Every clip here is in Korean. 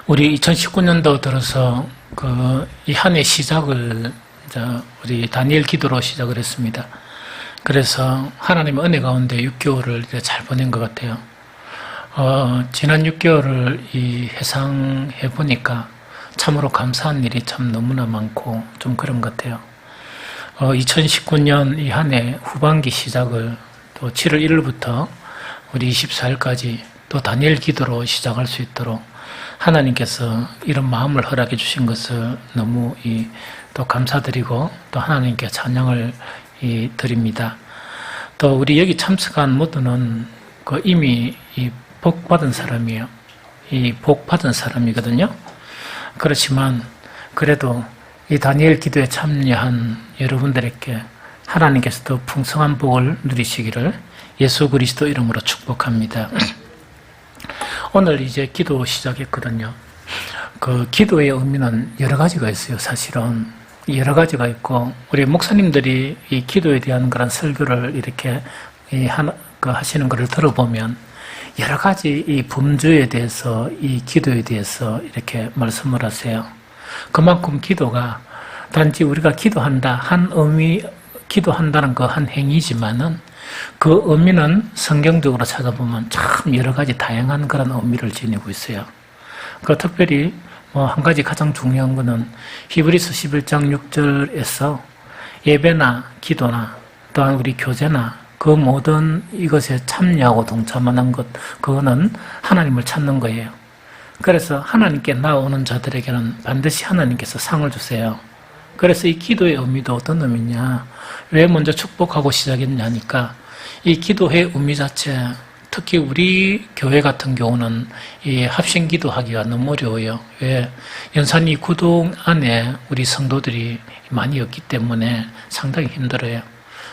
우리 2019년도 들어서 이 한 해 시작을 우리 다니엘 기도로 시작을 했습니다. 그래서 하나님의 은혜 가운데 6개월을 잘 보낸 것 같아요. 지난 6개월을 회상해 보니까 참으로 감사한 일이 참 너무나 많고 좀 그런 것 같아요. 2019년 이 한 해 후반기 시작을 또 7월 1일부터 우리 24일까지 또 다니엘 기도로 시작할 수 있도록 하나님께서 이런 마음을 허락해 주신 것을 너무 또 감사드리고 또 하나님께 찬양을 드립니다. 또 우리 여기 참석한 모두는 이미 복 받은 사람이에요. 복 받은 사람이거든요. 그렇지만 그래도 이 다니엘 기도에 참여한 여러분들에게 하나님께서 더 풍성한 복을 누리시기를 예수 그리스도 이름으로 축복합니다. 오늘 이제 기도 시작했거든요. 기도의 의미는 여러 가지가 있어요. 사실은 여러 가지가 있고 우리 목사님들이 이 기도에 대한 그런 설교를 이렇게 하시는 것을 들어보면 여러 가지 이 범주에 대해서 이 기도에 대해서 이렇게 말씀을 하세요. 그만큼 기도가 단지 우리가 기도한다 한 의미, 기도한다는 한 행위지만은 그 의미는 성경적으로 찾아보면 참 여러 가지 다양한 그런 의미를 지니고 있어요. 특별히 한 가지 가장 중요한 것은 히브리서 11장 6절에서 예배나 기도나 또한 우리 교제나 그 모든 이것에 참여하고 동참하는 것, 그거는 하나님을 찾는 거예요. 그래서 하나님께 나오는 자들에게는 반드시 하나님께서 상을 주세요. 그래서 이 기도의 의미도 어떤 의미냐, 왜 먼저 축복하고 시작했냐니까 이 기도의 의미 자체, 특히 우리 교회 같은 경우는 이 합심 기도하기가 너무 어려워요. 왜? 연산이 구동 안에 우리 성도들이 많이 없기 때문에 상당히 힘들어요.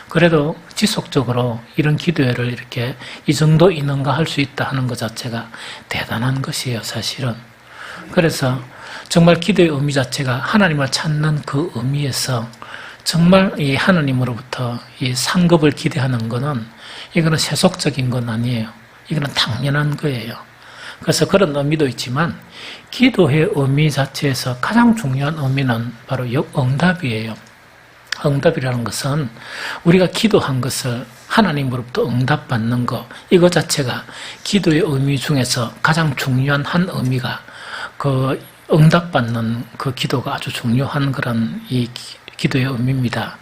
그래도 지속적으로 이런 기도회를 이렇게 이 정도 있는가 할 수 있다 하는 것 자체가 대단한 것이에요, 사실은. 그래서 정말 기도의 의미 자체가 하나님을 찾는 그 의미에서 정말 이 하나님으로부터 이 상급을 기대하는 것은 이거는 세속적인 건 아니에요. 이거는 당연한 거예요. 그래서 그런 의미도 있지만 기도의 의미 자체에서 가장 중요한 의미는 바로 응답이에요. 응답이라는 것은 우리가 기도한 것을 하나님으로부터 응답받는 것, 이것 자체가 기도의 의미 중에서 가장 중요한 한 의미가 응답받는 기도가 아주 중요한 그런 이 기도의 의미입니다.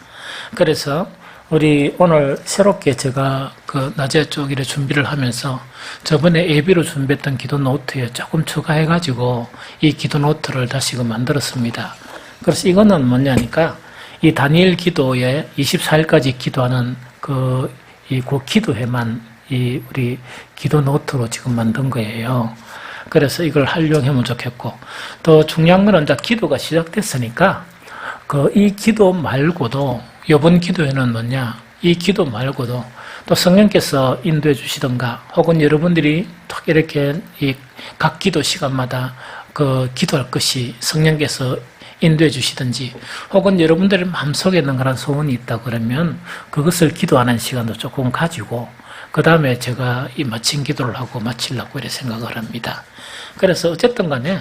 그래서 우리 오늘 새롭게 제가 낮에 쭉 이렇게 준비를 하면서 저번에 예비로 준비했던 기도 노트에 조금 추가해가지고 이 기도 노트를 다시 만들었습니다. 그래서 이거는 뭐냐니까 이 다니엘 기도에 24일까지 기도하는 그 기도회만 우리 기도 노트로 지금 만든 거예요. 그래서 이걸 활용하면 좋겠고, 또 중요한 거는 이제 기도가 시작됐으니까 이 기도 말고도 이번 기도회는 뭐냐, 이 기도 말고도 또 성령께서 인도해 주시던가 혹은 여러분들이 tok 이렇게 각 기도 시간마다 기도할 것이 성령께서 인도해 주시든지 혹은 여러분들의 마음속에 있는 그런 소원이 있다 그러면 그것을 기도하는 시간도 조금 가지고 그 다음에 제가 마친 기도를 하고 마치려고 이렇게 생각을 합니다. 그래서 어쨌든 간에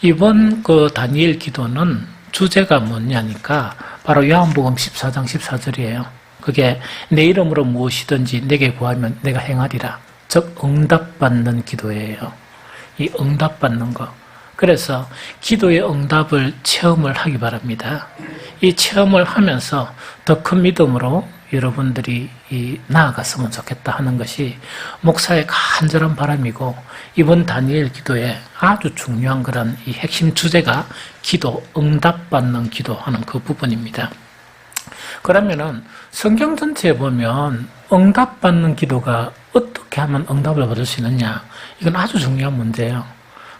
이번 다니엘 기도는 주제가 뭐냐니까 바로 요한복음 14장 14절이에요. 그게 내 이름으로 무엇이든지 내게 구하면 내가 행하리라. 즉 응답받는 기도예요. 이 응답받는 거. 그래서 기도의 응답을 체험을 하기 바랍니다. 이 체험을 하면서 더 큰 믿음으로 여러분들이 나아갔으면 좋겠다 하는 것이 목사의 간절한 바람이고, 이번 다니엘 기도에 아주 중요한 그런 이 핵심 주제가 기도, 응답받는 기도하는 그 부분입니다. 그러면은 성경 전체에 보면 응답받는 기도가 어떻게 하면 응답을 받을 수 있느냐, 이건 아주 중요한 문제예요.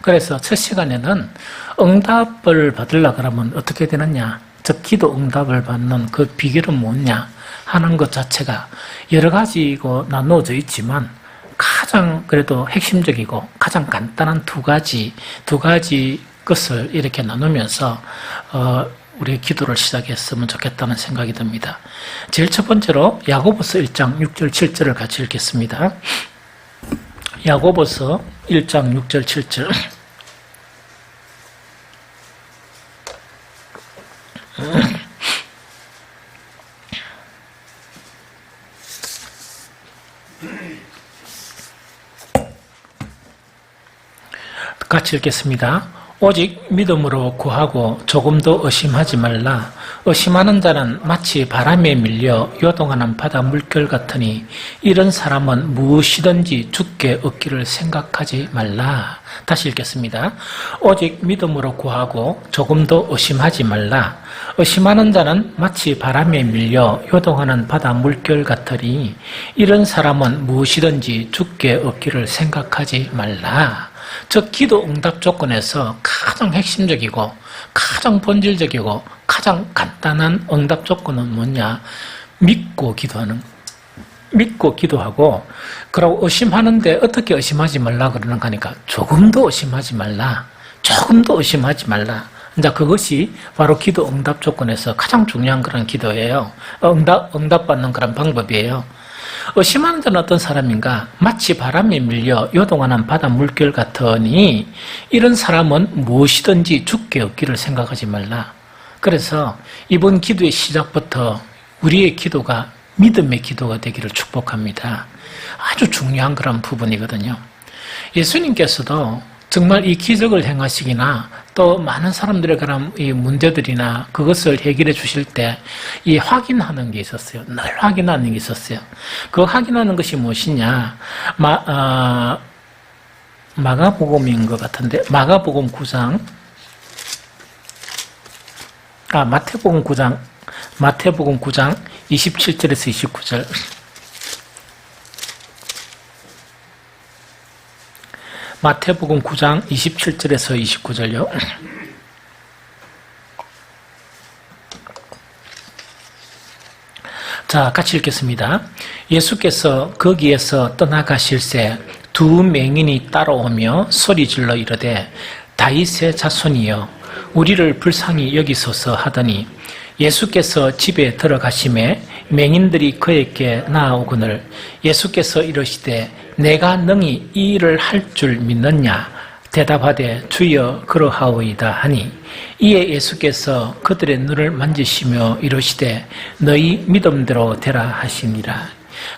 그래서 첫 시간에는 응답을 받으려고 그러면 어떻게 되느냐, 즉 기도 응답을 받는 그 비결은 뭐냐 하는 것 자체가 여러 가지고 나누어져 있지만 가장 그래도 핵심적이고 가장 간단한 두 가지 것을 이렇게 나누면서 우리 기도를 시작했으면 좋겠다는 생각이 듭니다. 제일 첫 번째로 야고보서 1장 6절 7절을 같이 읽겠습니다. 야고보서 1장 6절 7절 같이 읽겠습니다. 오직 믿음으로 구하고 조금도 의심하지 말라. 의심하는 자는 마치 바람에 밀려 요동하는 바다 물결 같으니 이런 사람은 무엇이든지 죽게 얻기를 생각하지 말라. 다시 읽겠습니다. 오직 믿음으로 구하고 조금도 의심하지 말라. 의심하는 자는 마치 바람에 밀려 요동하는 바다 물결 같으니 이런 사람은 무엇이든지 죽게 얻기를 생각하지 말라. 즉 기도 응답 조건에서 가장 핵심적이고 가장 본질적이고 가장 간단한 응답 조건은 뭐냐? 믿고 기도하고 그러고 의심하는데 어떻게 의심하지 말라 그러는가 하니까 조금도 의심하지 말라. 이제 그것이 바로 기도 응답 조건에서 가장 중요한 그런 기도예요. 응답 받는 그런 방법이에요. 의심하는 자는 어떤 사람인가? 마치 바람에 밀려 요동하는 바다 물결 같으니 이런 사람은 무엇이든지 죽게 얻기를 생각하지 말라. 그래서 이번 기도의 시작부터 우리의 기도가 믿음의 기도가 되기를 축복합니다. 아주 중요한 그런 부분이거든요. 예수님께서도 정말 이 기적을 행하시기나 또 많은 사람들의 그런 이 문제들이나 그것을 해결해 주실 때 이 확인하는 게 있었어요. 늘 확인하는 게 있었어요. 그 확인하는 것이 무엇이냐? 마가복음인 것 같은데 마태복음 9장 27절에서 29절. 마태복음 9장 27절에서 29절요. 자, 같이 읽겠습니다. 예수께서 거기에서 떠나가실새 두 맹인이 따라오며 소리질러 이르되 다윗의 자손이여 우리를 불쌍히 여기소서 하더니 예수께서 집에 들어가심에 맹인들이 그에게 나아오거늘 예수께서 이르시되 내가 능히 이 일을 할 줄 믿느냐? 대답하되 주여 그러하오이다 하니 이에 예수께서 그들의 눈을 만지시며 이르시되 너희 믿음대로 되라 하시니라.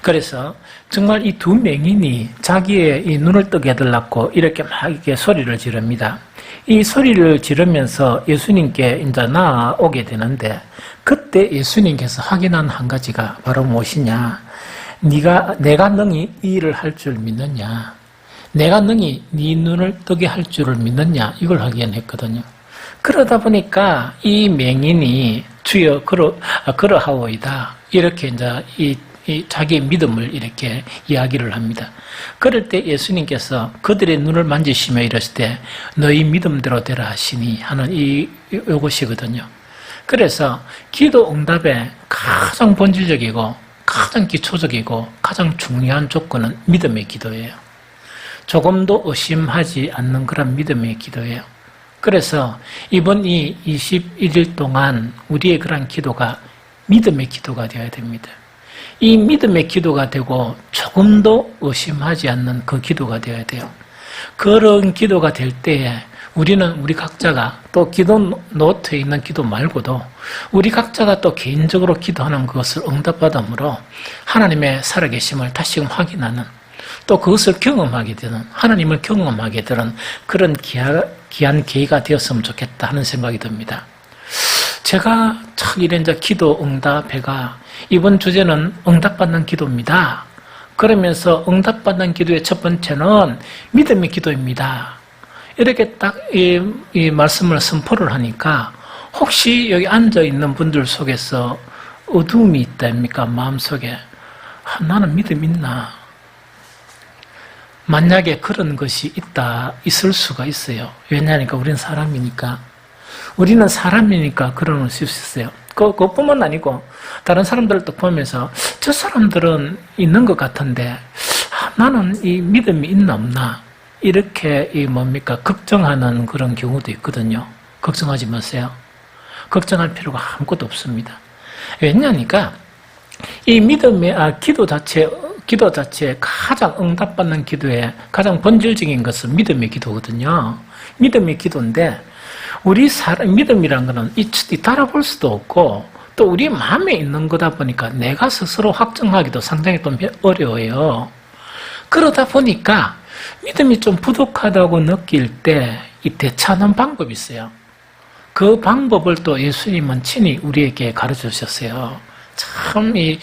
그래서 정말 이 두 맹인이 자기의 이 눈을 뜨게 해달라고 이렇게 막 이렇게 소리를 지릅니다. 이 소리를 지르면서 예수님께 이제 나아오게 되는데 그때 예수님께서 확인한 한 가지가 바로 무엇이냐? 내가 능히 이 일을 할 줄 믿느냐? 내가 능히 네 눈을 뜨게 할 줄을 믿느냐? 이걸 확인했거든요. 그러다 보니까 이 맹인이 주여 그러하오이다. 이렇게 이제 이 자기의 믿음을 이렇게 이야기를 합니다. 그럴 때 예수님께서 그들의 눈을 만지시며 이랬을 때 너희 믿음대로 되라 하시니 하는 이것이거든요. 그래서 기도 응답의 가장 본질적이고 가장 기초적이고 가장 중요한 조건은 믿음의 기도예요. 조금도 의심하지 않는 그런 믿음의 기도예요. 그래서 이번 이 21일 동안 우리의 그런 기도가 믿음의 기도가 되어야 됩니다. 이 믿음의 기도가 되고 조금도 의심하지 않는 그 기도가 되어야 돼요. 그런 기도가 될 때에 우리 각자가 또 기도 노트에 있는 기도 말고도 우리 각자가 또 개인적으로 기도하는 것을 응답받음으로 하나님의 살아계심을 다시금 확인하는 또 그것을 경험하게 되는 하나님을 경험하게 되는 그런 귀한 계기가 되었으면 좋겠다 하는 생각이 듭니다. 제가 참 이런 기도 응답회가 이번 주제는 응답받는 기도입니다. 그러면서 응답받는 기도의 첫 번째는 믿음의 기도입니다. 이렇게 딱 이 말씀을 선포를 하니까 혹시 여기 앉아있는 분들 속에서 어두움이 있답니까? 마음속에 나는 믿음 있나? 만약에 그런 것이 있을 수가 있어요. 왜냐하니까 우리는 사람이니까 그럴 수 있어요. 그것뿐만 아니고 다른 사람들을 또 보면서 저 사람들은 있는 것 같은데 나는 이 믿음이 있나 없나 이렇게 걱정하는 그런 경우도 있거든요. 걱정하지 마세요. 걱정할 필요가 아무것도 없습니다. 왜냐하니까 이 믿음의 기도 자체에 가장 응답받는 기도의 가장 본질적인 것은 믿음의 기도거든요. 믿음의 기도인데 믿음이라는 것은 따라볼 수도 없고 또 우리 마음에 있는 거다 보니까 내가 스스로 확정하기도 상당히 좀 어려워요. 그러다 보니까 믿음이 좀 부족하다고 느낄 때 이 대처하는 방법이 있어요. 그 방법을 또 예수님은 친히 우리에게 가르쳐 주셨어요. 참, 이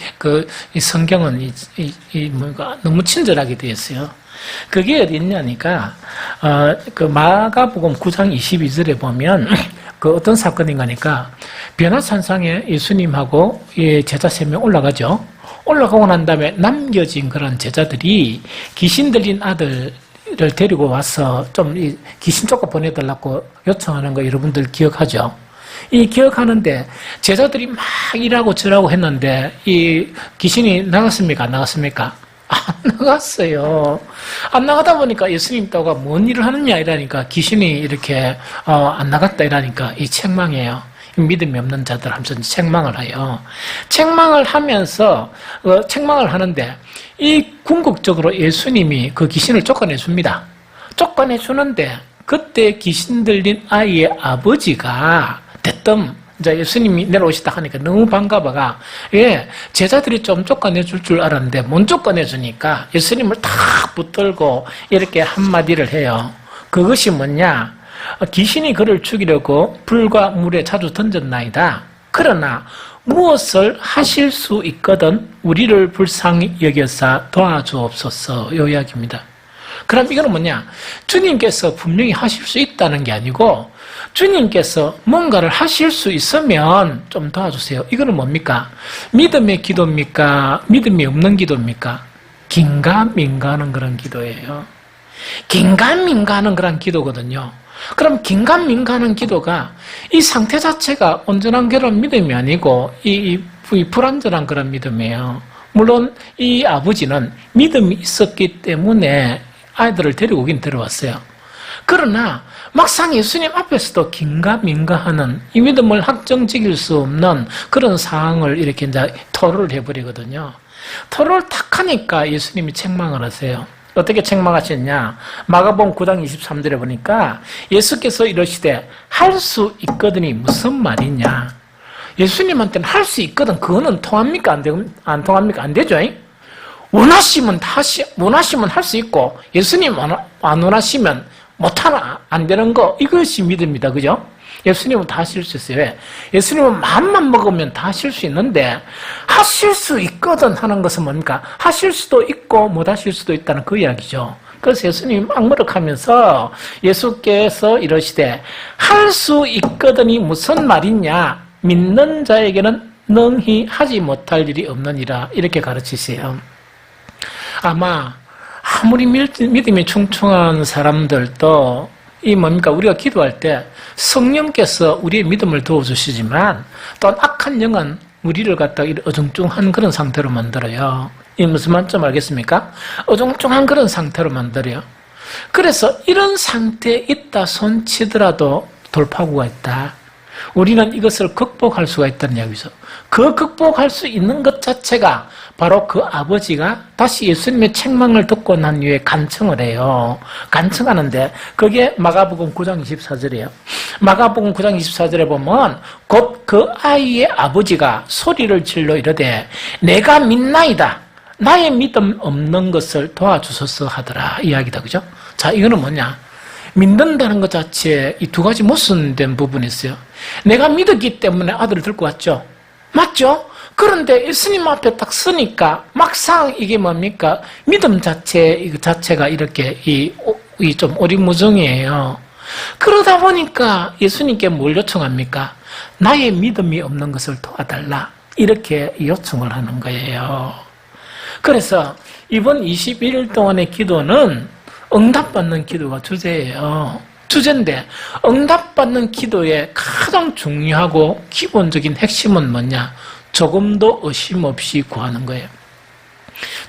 성경은 뭔가 너무 친절하게 되어 있어요. 그게 어디 있냐니까, 그 마가복음 9장 22절에 보면, 그 어떤 사건인가니까, 변화산상에 예수님하고 제자 3명 올라가죠. 올라가고 난 다음에 남겨진 그런 제자들이 귀신 들린 아들을 데리고 와서 좀 귀신 쫓아 보내달라고 요청하는 거 여러분들 기억하죠? 이 기억하는데 제자들이 막 이라고 저라고 했는데 이 귀신이 나갔습니까? 안 나갔습니까? 안 나갔어요. 안 나가다 보니까 예수님 또가 뭔 일을 하느냐 이러니까 귀신이 이렇게 안 나갔다 이러니까 이 책망이에요. 믿음이 없는 자들 하면서 책망을 해요. 책망을 하면서 책망을 하는데 이 궁극적으로 예수님이 그 귀신을 쫓아내 줍니다. 쫓아내 주는데 그때 귀신 들린 아이의 아버지가 대뜸 이제 예수님이 내려오시다 하니까 너무 반가워가 제자들이 좀 쫓아내 줄 알았는데 못 쫓아내 주니까 예수님을 탁 붙들고 이렇게 한마디를 해요. 그것이 뭐냐? 귀신이 그를 죽이려고 불과 물에 자주 던졌나이다. 그러나 무엇을 하실 수 있거든 우리를 불쌍히 여겨서 도와주옵소서. 이 이야기입니다. 그럼 이거는 뭐냐? 주님께서 분명히 하실 수 있다는 게 아니고 주님께서 뭔가를 하실 수 있으면 좀 도와주세요. 이거는 뭡니까? 믿음의 기도입니까? 믿음이 없는 기도입니까? 긴가민가하는 그런 기도예요. 긴가민가하는 그런 기도거든요. 그럼 긴가민가하는 기도가 이 상태 자체가 온전한 그런 믿음이 아니고 이 불완전한 그런 믿음이에요. 물론 이 아버지는 믿음이 있었기 때문에 아이들을 데리고 오긴 데려왔어요. 그러나 막상 예수님 앞에서도 긴가민가하는 이 믿음을 확정지킬 수 없는 그런 상황을 이렇게 이제 토로를 해버리거든요. 토로를 탁 하니까 예수님이 책망을 하세요. 어떻게 책망하셨냐? 마가복음 9장 23절에 보니까 예수께서 이러시되 할 수 있거든이 무슨 말이냐? 예수님한테는 할 수 있거든. 그거는 통합니까? 안 통합니까? 안 되죠. 원하시면 할 수 있고 예수님 안 원하시면 못하나 안 되는 거 이것이 믿음이다. 그죠? 예수님은 다 하실 수 있어요. 왜? 예수님은 마음만 먹으면 다 하실 수 있는데 하실 수 있거든 하는 것은 뭡니까? 하실 수도 있고 못 하실 수도 있다는 그 이야기죠. 그래서 예수님이 막무락하면서 예수께서 이러시되 할 수 있거든이 무슨 말이냐? 믿는 자에게는 능히 하지 못할 일이 없느니라 이렇게 가르치세요. 아마 아무리 믿음이 충충한 사람들도 이 뭡니까? 우리가 기도할 때 성령께서 우리의 믿음을 도와주시지만 또한 악한 영은 우리를 갖다가 어중중한 그런 상태로 만들어요. 이 무슨 말인지 알겠습니까? 어중중한 그런 상태로 만들어요. 그래서 이런 상태에 있다 손치더라도 돌파구가 있다. 우리는 이것을 극복할 수가 있다는 이야기죠. 그 극복할 수 있는 것 자체가 바로 그 아버지가 다시 예수님의 책망을 듣고 난 이후에 간청을 해요. 간청하는데 그게 마가복음 9장 24절이에요. 마가복음 9장 24절에 보면 곧 그 아이의 아버지가 소리를 질러 이르되 내가 믿나이다. 나의 믿음 없는 것을 도와주소서 하더라. 이야기다. 그죠? 자, 이거는 뭐냐? 믿는다는 것 자체에 이 두 가지 모순된 부분이 있어요. 내가 믿었기 때문에 아들을 들고 왔죠. 맞죠? 그런데 예수님 앞에 딱 서니까 막상 이게 뭡니까? 믿음 자체가 이렇게 좀 오리무중이에요. 그러다 보니까 예수님께 뭘 요청합니까? 나의 믿음이 없는 것을 도와달라. 이렇게 요청을 하는 거예요. 그래서 이번 21일 동안의 기도는 응답받는 기도가 주제예요. 주제인데 응답받는 기도의 가장 중요하고 기본적인 핵심은 뭐냐? 조금도 의심 없이 구하는 거예요.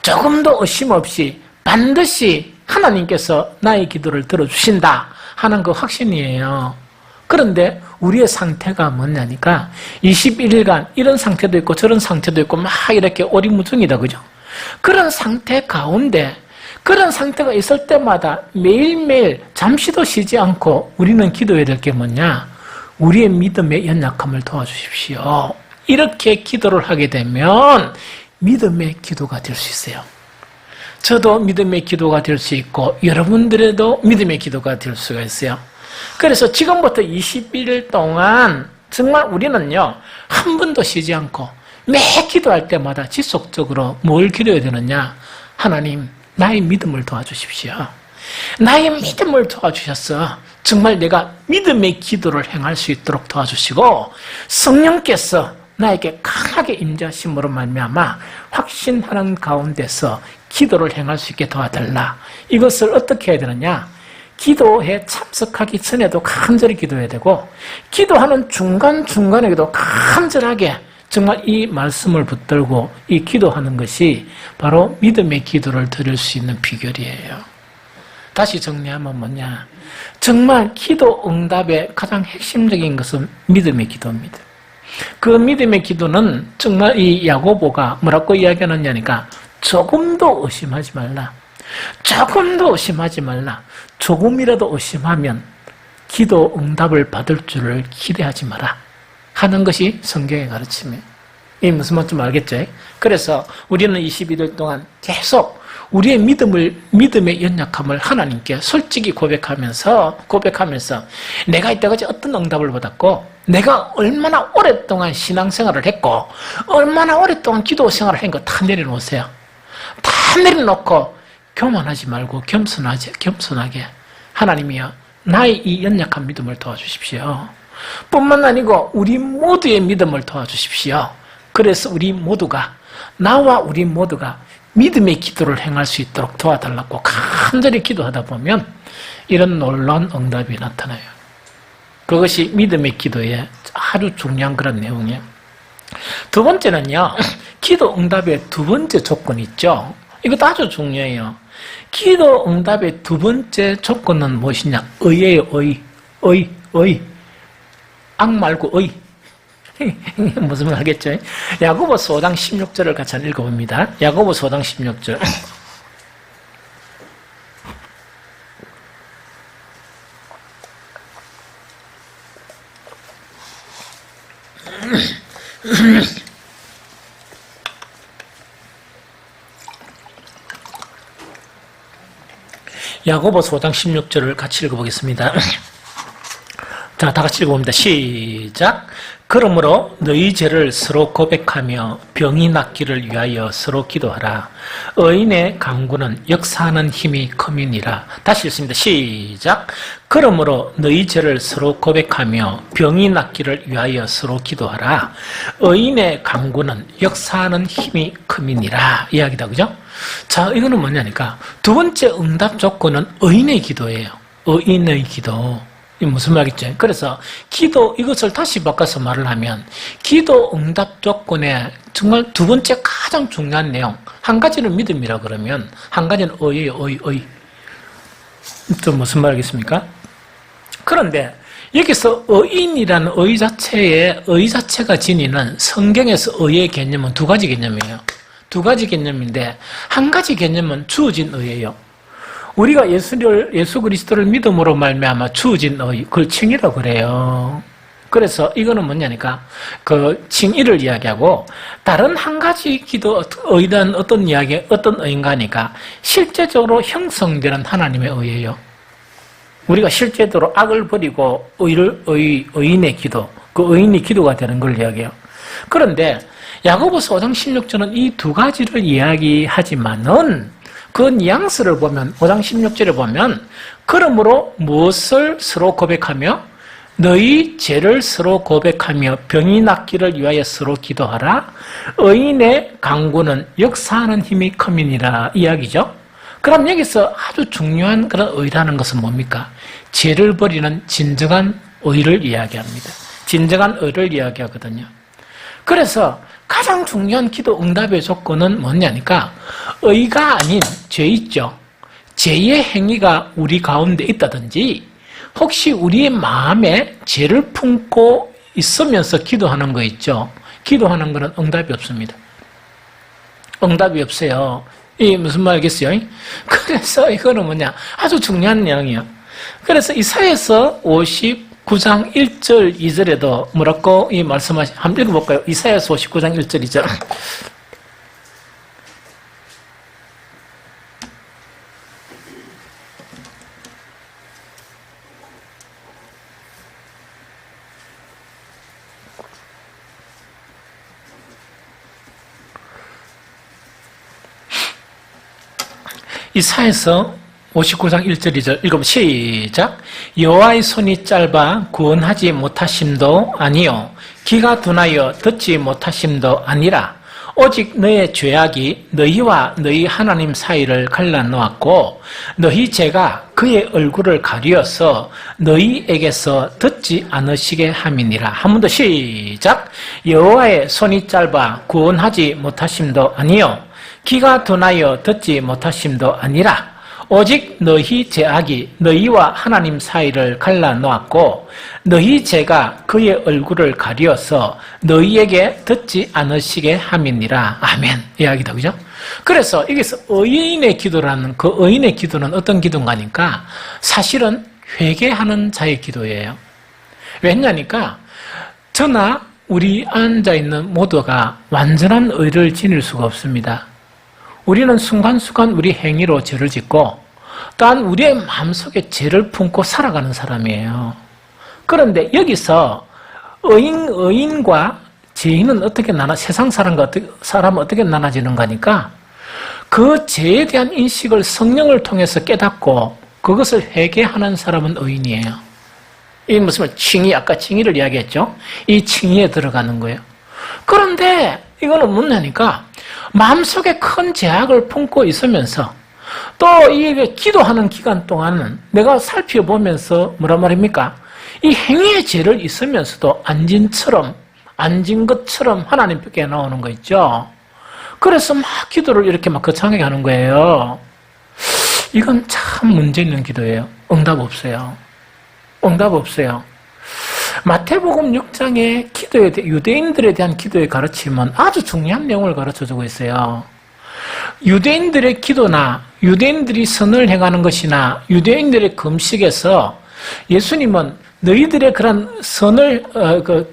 조금도 의심 없이 반드시 하나님께서 나의 기도를 들어주신다 하는 그 확신이에요. 그런데 우리의 상태가 뭐냐니까 21일간 이런 상태도 있고 저런 상태도 있고 막 이렇게 오리무중이다. 그죠? 그런 상태 가운데 그런 상태가 있을 때마다 매일매일 잠시도 쉬지 않고 우리는 기도해야 될 게 뭐냐? 우리의 믿음의 연약함을 도와주십시오. 이렇게 기도를 하게 되면 믿음의 기도가 될 수 있어요. 저도 믿음의 기도가 될 수 있고 여러분들에도 믿음의 기도가 될 수가 있어요. 그래서 지금부터 21일 동안 정말 우리는요, 한 번도 쉬지 않고 매 기도할 때마다 지속적으로 뭘 기도해야 되느냐? 하나님, 나의 믿음을 도와주십시오. 나의 믿음을 도와주셔서 정말 내가 믿음의 기도를 행할 수 있도록 도와주시고, 성령께서 나에게 강하게 임재하심으로 말미암아 확신하는 가운데서 기도를 행할 수 있게 도와달라. 이것을 어떻게 해야 되느냐? 기도에 참석하기 전에도 간절히 기도해야 되고, 기도하는 중간중간에도 간절하게 정말 이 말씀을 붙들고 이 기도하는 것이 바로 믿음의 기도를 드릴 수 있는 비결이에요. 다시 정리하면 뭐냐? 정말 기도 응답의 가장 핵심적인 것은 믿음의 기도입니다. 그 믿음의 기도는 정말 이 야고보가 뭐라고 이야기하느냐니까, 조금도 의심하지 말라. 조금도 의심하지 말라. 조금이라도 의심하면 기도 응답을 받을 줄을 기대하지 마라 하는 것이 성경의 가르침이에요. 이 무슨 말인지 알겠죠? 그래서 우리는 21일 동안 계속 우리의 믿음의 연약함을 하나님께 솔직히 고백하면서 내가 이때까지 어떤 응답을 받았고, 내가 얼마나 오랫동안 신앙생활을 했고, 얼마나 오랫동안 기도 생활을 한 거 다 내려놓으세요. 다 내려놓고 교만하지 말고 겸손하게 하나님이여, 나의 이 연약한 믿음을 도와주십시오. 뿐만 아니고 우리 모두의 믿음을 도와주십시오. 그래서 나와 우리 모두가 믿음의 기도를 행할 수 있도록 도와달라고 간절히 기도하다 보면 이런 놀라운 응답이 나타나요. 그것이 믿음의 기도의 아주 중요한 그런 내용이에요. 두 번째는요, 기도 응답의 두 번째 조건이 있죠. 이것도 아주 중요해요. 기도 응답의 두 번째 조건은 무엇이냐? 의예요. 의. 악 말고 의. 무슨 말 하겠죠? 야고보서 5장 16절을 같이 읽어봅니다. 야고보서 5장 16절. 야고보서 5장 16절을 같이 읽어보겠습니다. 자, 다 같이 읽어봅니다. 시작. 그러므로 너희 죄를 서로 고백하며 병이 낫기를 위하여 서로 기도하라. 의인의 간구는 역사하는 힘이 큼이니라. 다시 읽습니다. 시작. 그러므로 너희 죄를 서로 고백하며 병이 낫기를 위하여 서로 기도하라. 의인의 간구는 역사하는 힘이 큼이니라. 이야기다, 그죠? 자, 이거는 뭐냐니까, 두 번째 응답 조건은 의인의 기도예요. 의인의 기도. 무슨 말이겠죠? 그래서 이것을 다시 바꿔서 말을 하면, 기도 응답 조건의 정말 두 번째 가장 중요한 내용, 한 가지는 믿음이라 그러면 한 가지는 의예요. 의. 또 무슨 말이겠습니까? 그런데 여기서 의인이라는 의 자체가 지니는 성경에서 의의 개념은 두 가지 개념이에요. 두 가지 개념인데, 한 가지 개념은 주어진 의예요. 우리가 예수 그리스도를 믿음으로 말미암아 주어진 의, 그걸 칭의라고 그래요. 그래서 이거는 뭐냐니까, 그 칭의를 이야기하고, 다른 한 가지 의는 어떤 의인가니까 실제적으로 형성되는 하나님의 의예요. 우리가 실제적으로 악을 버리고 의인의 기도, 그 의인의 기도가 되는 걸 이야기해요. 그런데 야고보서 5장 16절은 이 두 가지를 이야기하지만은, 그 뉘앙스를 보면 5장 16절에 보면, 그러므로 무엇을 서로 고백하며 너희 죄를 서로 고백하며 병이 낫기를 위하여 서로 기도하라. 의인의 간구는 역사하는 힘이 큼이니라. 이야기죠. 그럼 여기서 아주 중요한 그런 의라는 것은 뭡니까? 죄를 버리는 진정한 의를 이야기합니다. 진정한 의를 이야기하거든요. 그래서 가장 중요한 기도 응답의 조건은 뭐냐니까, 의가 아닌 죄 있죠. 죄의 행위가 우리 가운데 있다든지, 혹시 우리의 마음에 죄를 품고 있으면서 기도하는 거 있죠. 기도하는 거는 응답이 없습니다. 응답이 없어요. 이 무슨 말이겠어요? 그래서 이거는 뭐냐, 아주 중요한 내용이에요. 그래서 이사야서 59장 1절 2절에도 뭐라고 이 말씀하시, 한번 읽어볼까요? 이사야서 59장 1절 2절. 이사야서 59장 1절 읽으면 시작. 여호와의 손이 짧아 구원하지 못하심도 아니요 귀가 둔하여 듣지 못하심도 아니라 오직 너의 죄악이 너희와 너희 하나님 사이를 갈라놓았고 너희 죄가 그의 얼굴을 가리어서 너희에게서 듣지 않으시게 함이니라. 한 번 더 시작. 여호와의 손이 짧아 구원하지 못하심도 아니요 귀가 둔하여 듣지 못하심도 아니라 오직 너희 죄악이 너희와 하나님 사이를 갈라놓았고 너희 죄가 그의 얼굴을 가리어서 너희에게 듣지 않으시게 함이니라. 아멘. 이야기다, 그죠? 그래서 여기서 의인의 기도라는 그 의인의 기도는 어떤 기도인가 하니까 사실은 회개하는 자의 기도예요. 왜냐니까 저나 우리 앉아있는 모두가 완전한 의를 지닐 수가 없습니다. 우리는 순간순간 우리 행위로 죄를 짓고 또한 우리의 마음속에 죄를 품고 살아가는 사람이에요. 그런데 여기서 의인과 죄인은 어떻게 세상 사람은 어떻게 나눠지는가 하니까 그 죄에 대한 인식을 성령을 통해서 깨닫고 그것을 회개하는 사람은 의인이에요. 이 무슨 아까 칭의를 이야기했죠? 이 칭의에 들어가는 거예요. 그런데 이거는 뭐냐니까 마음속에 큰 죄악을 품고 있으면서 또 이 기도하는 기간 동안은 내가 살펴보면서 뭐란 말입니까? 이 행위의 죄를 있으면서도 앉은 것처럼 하나님께 나오는 거 있죠. 그래서 막 기도를 이렇게 막 거창하게 하는 거예요. 이건 참 문제 있는 기도예요. 응답 없어요. 응답 없어요. 마태복음 6장의 기도에 유대인들에 대한 기도의 가르침은 아주 중요한 내용을 가르쳐주고 있어요. 유대인들의 기도나 유대인들이 선을 행하는 것이나 유대인들의 금식에서 예수님은 너희들의 그런 선을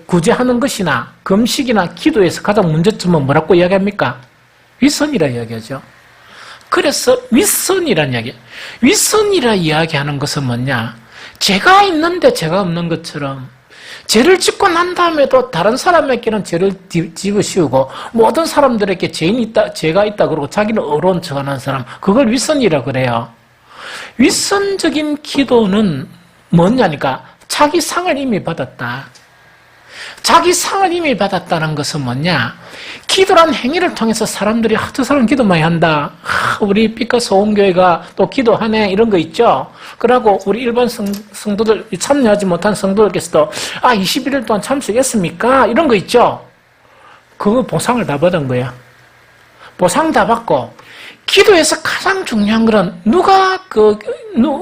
구제하는 것이나 금식이나 기도에서 가장 문제점은 뭐라고 이야기합니까? 윗선이라 이야기하죠. 그래서 윗선이라는 이야기. 윗선이라 이야기하는 것은 뭐냐? 죄가 있는데 죄가 없는 것처럼 죄를 짓고 난 다음에도 다른 사람에게는 죄를 집어씌우고 모든 사람들에게 죄가 있다 그러고 자기는 어려운 척하는 사람, 그걸 윗선이라 그래요. 윗선적인 기도는 뭐냐니까 자기 상을 이미 받았다. 자기 상을 이미 받았다는 것은 뭐냐? 기도란 행위를 통해서 사람들이 저 사람 기도 많이 한다. 우리 빛과 소원교회가 또 기도하네. 이런 거 있죠. 그러고 우리 일반 성도들 참여하지 못한 성도들께서도 21일 동안 참석했습니까? 이런 거 있죠. 그거 보상을 다 받은 거야. 보상 다 받고 기도에서 가장 중요한 것은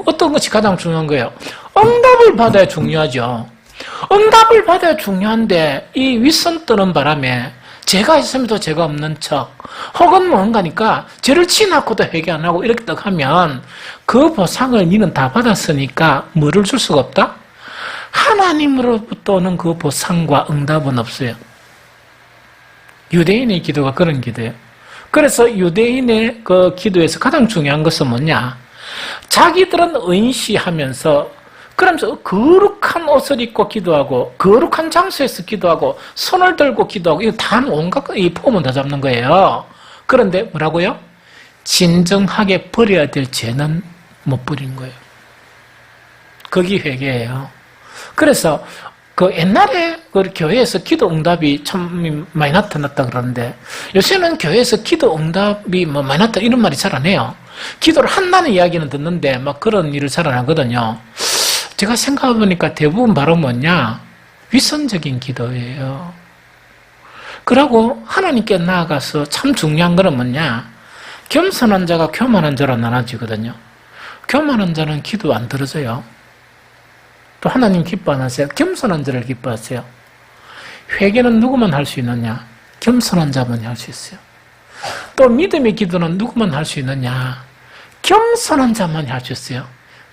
어떤 것이 가장 중요한 거예요? 응답을 받아야 중요하죠. 응답을 받아야 중요한데 이 윗선 뜨는 바람에 죄가 있음에도 죄가 없는 척 혹은 뭔가니까 죄를 치놓고도 회개 안 하고 이렇게 딱 하면 그 보상을 니는 다 받았으니까 뭐를 줄 수가 없다? 하나님으로부터 오는 그 보상과 응답은 없어요. 유대인의 기도가 그런 기도예요. 그래서 유대인의 그 기도에서 가장 중요한 것은 뭐냐? 자기들은 의인시하면서 그러면서 거룩한 옷을 입고 기도하고 거룩한 장소에서 기도하고 손을 들고 기도하고 이거 다 온갖 이 폼은 다 잡는 거예요. 그런데 뭐라고요? 진정하게 버려야 될 죄는 못 버린 거예요. 거기 회개예요. 그래서 그 옛날에 그 교회에서 기도 응답이 참 많이 나타났다 그러는데 요새는 교회에서 기도 응답이 많이 나타나 이런 말이 잘 안 해요. 기도를 한다는 이야기는 듣는데 막 그런 일을 잘 안 하거든요. 제가 생각해보니까 대부분 바로 뭐냐? 위선적인 기도예요. 그러고 하나님께 나아가서 참 중요한 거는 뭐냐? 겸손한 자가 교만한 자로 나눠지거든요. 교만한 자는 기도 안 들어져요. 또 하나님 기뻐 안 하세요? 겸손한 자를 기뻐하세요. 회개는 누구만 할 수 있느냐? 겸손한 자만이 할 수 있어요. 또 믿음의 기도는 누구만 할 수 있느냐? 겸손한 자만이 할 수 있어요.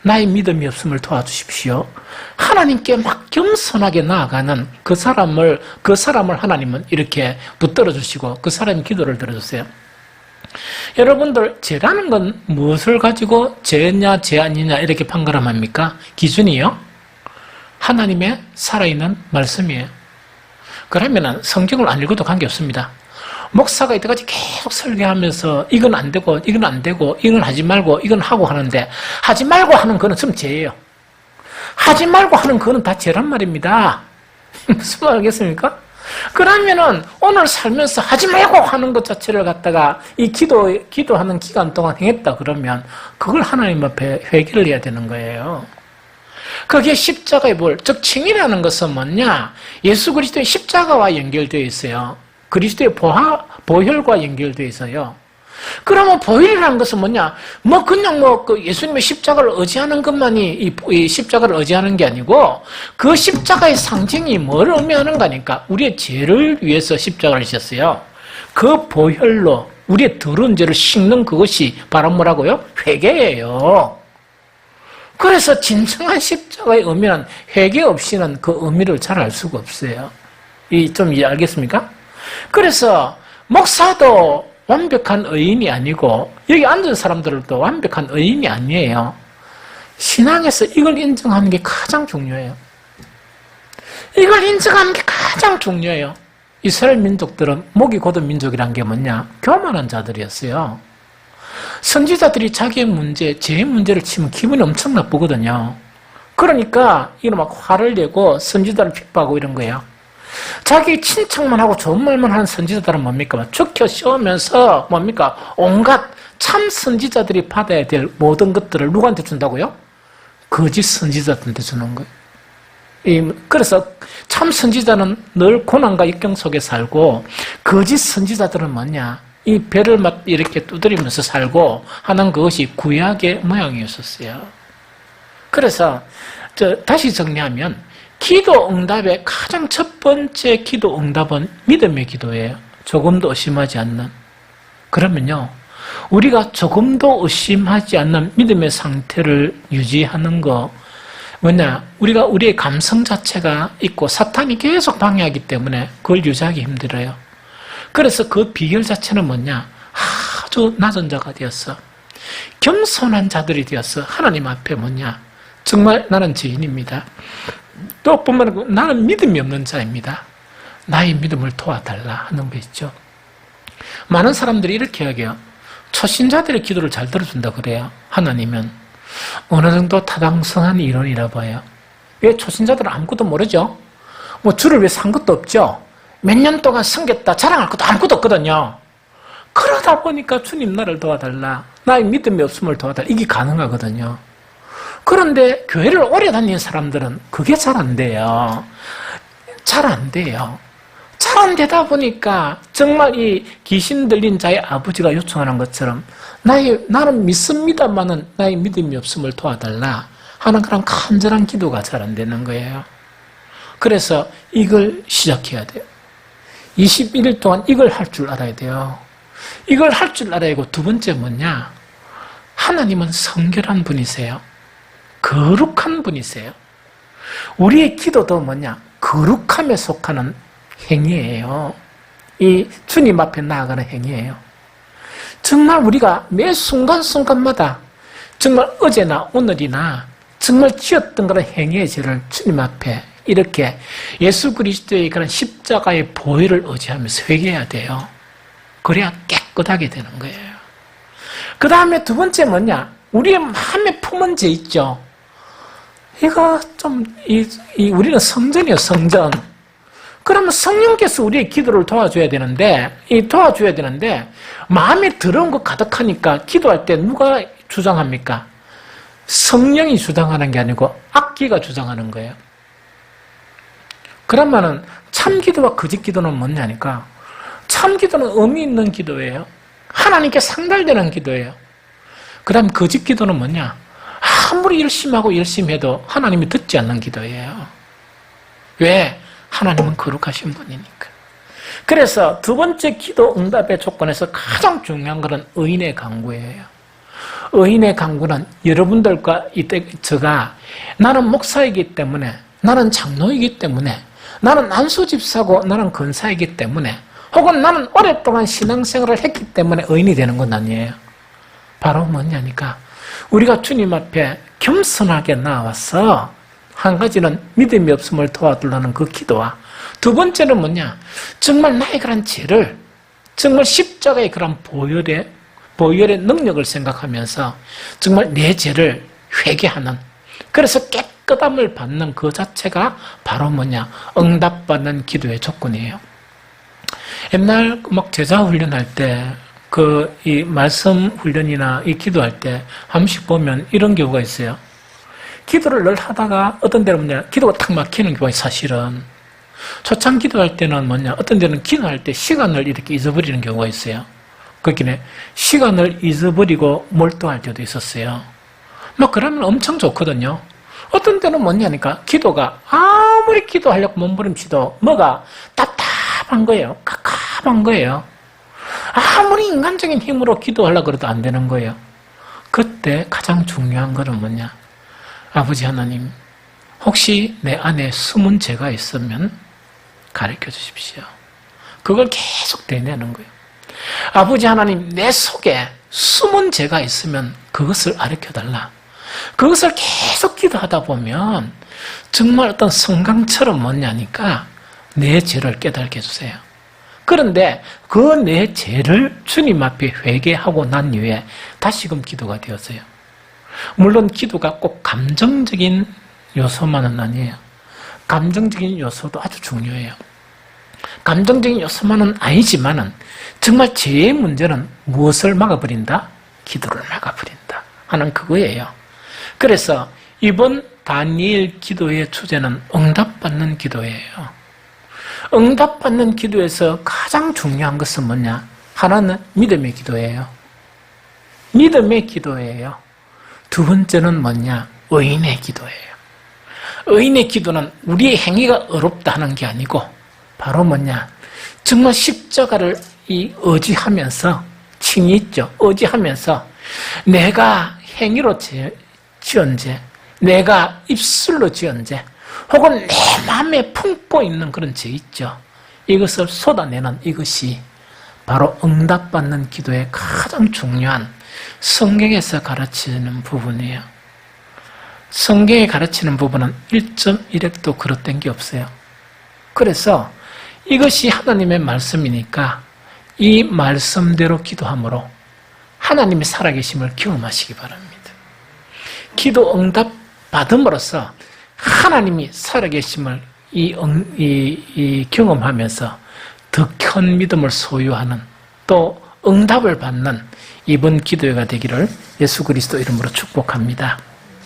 나의 믿음이 없음을 도와주십시오. 하나님께 막 겸손하게 나아가는 그 사람을 하나님은 이렇게 붙들어 주시고 그 사람의 기도를 들어주세요. 여러분들 죄라는 건 무엇을 가지고 죄냐 죄 아니냐 이렇게 판가름합니까? 기준이요? 하나님의 살아있는 말씀이에요. 그러면 성경을 안 읽어도 관계없습니다. 목사가 이때까지 계속 설교하면서 이건 안 되고 이건 안 되고 이건 하지 말고 이건 하고 하는데 하지 말고 하는 거는 좀 죄예요. 하지 말고 하는 거는 다 죄란 말입니다. 무슨 말 알겠습니까? 그러면은 오늘 살면서 하지 말고 하는 것 자체를 갖다가 이 기도하는 기간 동안 행했다 그러면 그걸 하나님 앞에 회개를 해야 되는 거예요. 그게 십자가의 벌, 즉 칭의라는 것은 뭐냐? 예수 그리스도의 십자가와 연결되어 있어요. 그리스도의 보혈과 연결되어 있어요. 그러면 보혈이라는 것은 뭐냐? 그냥 예수님의 십자가를 의지하는 것만이 이 십자가를 의지하는 게 아니고 그 십자가의 상징이 뭘 의미하는가니까 우리의 죄를 위해서 십자가를 지셨어요. 그 보혈로 우리의 더러운 죄를 씻는 그것이 바로 뭐라고요? 회개예요. 그래서 진정한 십자가의 의미는 회개 없이는 그 의미를 잘 알 수가 없어요. 좀 알겠습니까? 그래서 목사도 완벽한 의인이 아니고 여기 앉은 사람들도 완벽한 의인이 아니에요. 신앙에서 이걸 인정하는 게 가장 중요해요. 이걸 인정하는 게 가장 중요해요. 이스라엘 민족들은 목이 곧은 민족이란 게 뭐냐? 교만한 자들이었어요. 선지자들이 자기의 문제, 죄의 문제를 치면 기분이 엄청 나쁘거든요. 그러니까 이런 막 화를 내고 선지자를 핍박하고 이런 거예요. 자기 칭찬만 하고 좋은 말만 하는 선지자들은 뭡니까? 죽혀 씌우면서 뭡니까? 온갖 참 선지자들이 받아야 될 모든 것들을 누구한테 준다고요? 거짓 선지자들한테 주는 거예요. 그래서 참 선지자는 늘 고난과 역경 속에 살고 거짓 선지자들은 뭐냐? 이 배를 막 이렇게 두드리면서 살고 하는 그것이 구약의 모양이었었어요. 그래서 다시 정리하면 기도 응답의 가장 첫 번째 기도 응답은 믿음의 기도예요. 조금도 의심하지 않는. 그러면요, 우리가 조금도 의심하지 않는 믿음의 상태를 유지하는 거 뭐냐? 우리가 우리의 감성 자체가 있고 사탄이 계속 방해하기 때문에 그걸 유지하기 힘들어요. 그래서 그 비결 자체는 뭐냐? 아주 낮은 자가 되었어. 겸손한 자들이 되었어. 하나님 앞에 뭐냐? 정말 나는 죄인입니다. 또 뿐만 나는 믿음이 없는 자입니다. 나의 믿음을 도와달라 하는 거 있죠. 많은 사람들이 이렇게 얘기해요. 초신자들의 기도를 잘 들어준다 그래요. 하나님은 어느 정도 타당성한 이론이라 봐요. 왜 초신자들은 아무것도 모르죠? 주를 위해 산 것도 없죠? 몇 년 동안 섬겼다 자랑할 것도 아무것도 없거든요. 그러다 보니까 주님 나를 도와달라. 나의 믿음이 없음을 도와달라. 이게 가능하거든요. 그런데 교회를 오래 다니는 사람들은 그게 잘 안 돼요. 잘 안 돼요. 잘 안 되다 보니까 정말 이 귀신 들린 자의 아버지가 요청하는 것처럼 나는 믿습니다만은 나의 믿음이 없음을 도와달라 하는 그런 간절한 기도가 잘 안 되는 거예요. 그래서 이걸 시작해야 돼요. 21일 동안 이걸 할 줄 알아야 돼요. 이걸 할 줄 알아야 하고 두 번째 뭐냐? 하나님은 성결한 분이세요. 거룩한 분이세요. 우리의 기도도 뭐냐? 거룩함에 속하는 행위예요. 이 주님 앞에 나아가는 행위예요. 정말 우리가 매 순간순간마다 정말 어제나 오늘이나 정말 지었던 그런 행위의 죄를 주님 앞에 이렇게 예수 그리스도의 그런 십자가의 보혈을 의지하면서 회개해야 돼요. 그래야 깨끗하게 되는 거예요. 그 다음에 두 번째 뭐냐? 우리의 마음에 품은 죄 있죠. 이거 우리는 성전이에요, 성전. 그러면 성령께서 우리의 기도를 도와줘야 되는데, 마음에 더러운 거 가득하니까 기도할 때 누가 주장합니까? 성령이 주장하는 게 아니고 악기가 주장하는 거예요. 그러면은 참 기도와 거짓 기도는 뭐냐니까, 참 기도는 의미 있는 기도예요. 하나님께 상달되는 기도예요. 그 다음 거짓 기도는 뭐냐? 아무리 열심히 하고 열심히 해도 하나님이 듣지 않는 기도예요. 왜? 하나님은 거룩하신 분이니까. 그래서 두 번째 기도 응답의 조건에서 가장 중요한 것은 의인의 간구예요. 의인의 간구는 여러분들과 제가 나는 목사이기 때문에, 나는 장로이기 때문에, 나는 안수집사고 나는 권사이기 때문에, 혹은 나는 오랫동안 신앙생활을 했기 때문에 의인이 되는 건 아니에요. 바로 뭐냐니까, 우리가 주님 앞에 겸손하게 나와서 한 가지는 믿음이 없음을 도와달라는 그 기도와 두 번째는 뭐냐, 정말 나의 그런 죄를 정말 십자가의 그런 보혈의 능력을 생각하면서 정말 내 죄를 회개하는, 그래서 깨끗함을 받는 그 자체가 바로 뭐냐? 응답받는 기도의 조건이에요. 옛날 막 제자 훈련할 때, 이 말씀 훈련이나 이 기도할 때 한 번씩 보면 이런 경우가 있어요. 기도를 늘 하다가 어떤 데는 뭐냐? 기도가 탁 막히는 경우가 사실은. 초창 기도할 때는 뭐냐? 어떤 데는 기도할 때 시간을 이렇게 잊어버리는 경우가 있어요. 그렇긴 시간을 잊어버리고 몰두할 때도 있었어요. 뭐 그러면 엄청 좋거든요. 어떤 때는 뭐냐니까 기도가 아무리 기도하려고 몸부림치도 뭐가 답답한 거예요. 깝깝한 거예요. 아무리 인간적인 힘으로 기도하려고 해도 안 되는 거예요. 그때 가장 중요한 거는 뭐냐? 아버지 하나님, 혹시 내 안에 숨은 죄가 있으면 가르쳐 주십시오. 그걸 계속 되뇌는 거예요. 아버지 하나님, 내 속에 숨은 죄가 있으면 그것을 가르쳐달라. 그것을 계속 기도하다 보면 정말 어떤 성강처럼 뭐냐니까 내 죄를 깨닫게 해주세요. 그런데 그 내 죄를 주님 앞에 회개하고 난 이후에 다시금 기도가 되었어요. 물론 기도가 꼭 감정적인 요소만은 아니에요. 감정적인 요소도 아주 중요해요. 감정적인 요소만은 아니지만은 정말 죄의 문제는 무엇을 막아버린다? 기도를 막아버린다 하는 그거예요. 그래서 이번 다니엘 기도의 주제는 응답받는 기도예요. 응답받는 기도에서 가장 중요한 것은 뭐냐? 하나는 믿음의 기도예요. 믿음의 기도예요. 두 번째는 뭐냐? 의인의 기도예요. 의인의 기도는 우리의 행위가 어렵다 하는 게 아니고 바로 뭐냐? 정말 십자가를 의지하면서, 칭이 있죠. 의지하면서 내가 행위로 지은 죄, 내가 입술로 지은 죄, 혹은 내 마음에 품고 있는 그런 죄 있죠. 이것을 쏟아내는 이것이 바로 응답받는 기도의 가장 중요한 성경에서 가르치는 부분이에요. 성경에 가르치는 부분은 1.1핵도 그릇된 게 없어요. 그래서 이것이 하나님의 말씀이니까 이 말씀대로 기도함으로 하나님의 살아계심을 경험하시기 바랍니다. 기도 응답 받음으로써 하나님이 살아계심을 경험하면서 더 큰 믿음을 소유하는, 또 응답을 받는 이번 기도회가 되기를 예수 그리스도 이름으로 축복합니다.